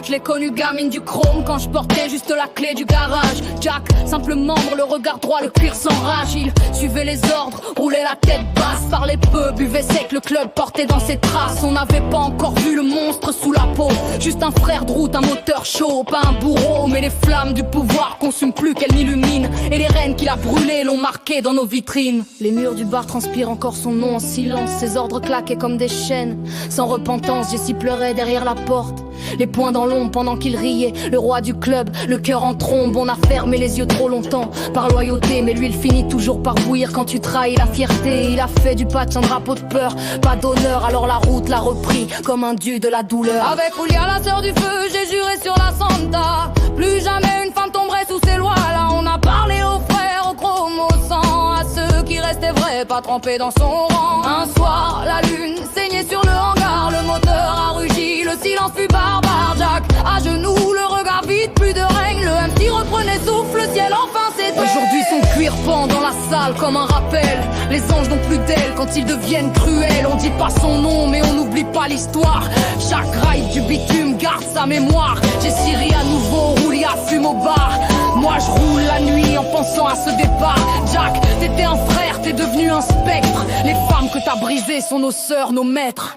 Je l'ai connu gamine du chrome quand je portais juste la clé du garage. Jack, simple membre, le regard droit, le cuir sans rage. Il suivait les ordres, roulait la tête basse, parlait peu, buvait sec, le club portait dans ses traces. On n'avait pas encore vu le monstre sous la peau. Juste un frère de route, un moteur chaud, pas un bourreau. Mais les flammes du pouvoir consument plus qu'elle n'illumine. Et les reines qu'il a brûlées l'ont marqué dans nos vitrines. Les murs du bar transpirent encore son nom en silence. Ses ordres claquaient comme des chaînes. Sans repentance, Jessie pleurait derrière la porte. Les poings dans l'ombre pendant qu'il riait. Le roi du club, le cœur en trombe. On a fermé les yeux trop longtemps par loyauté, mais lui il finit toujours par bouillir quand tu trahis la fierté. Il a fait du patch un drapeau de peur, pas d'honneur, alors la route l'a repris comme un dieu de la douleur. Avec Julia, la sœur du feu, j'ai juré sur la Santa. Plus jamais une femme tomberait sous ces lois. Là on a parlé aux frères, aux chrome, au sang, à ceux qui restaient vrais, pas trempés dans son rang. Un soir, la lune saignait sur le hangar, le moteur a rugi, le silence fut barbare. Jack à genoux, le regard vide, plus de règne, le MC reprenait souffle, le ciel enfin s'éteint. Aujourd'hui son cuir pend dans la salle comme un rappel. Les anges n'ont plus d'ailes quand ils deviennent cruels. On dit pas son nom mais on n'oublie pas l'histoire. Chaque rail du bitume garde sa mémoire. Jessie rit à nouveau, Julia fume au bar. Moi je roule la nuit en pensant à ce départ. Jack, t'étais un frère, t'es devenu un spectre. Les femmes que t'as brisées sont nos sœurs, nos maîtres.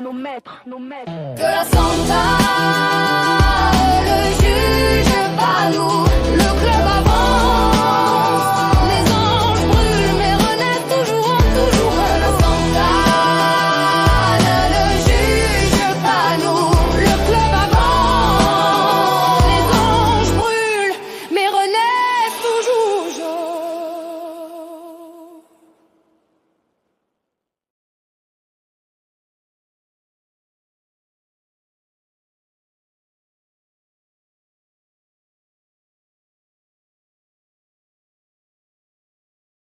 Que la Santa le juge pas nous.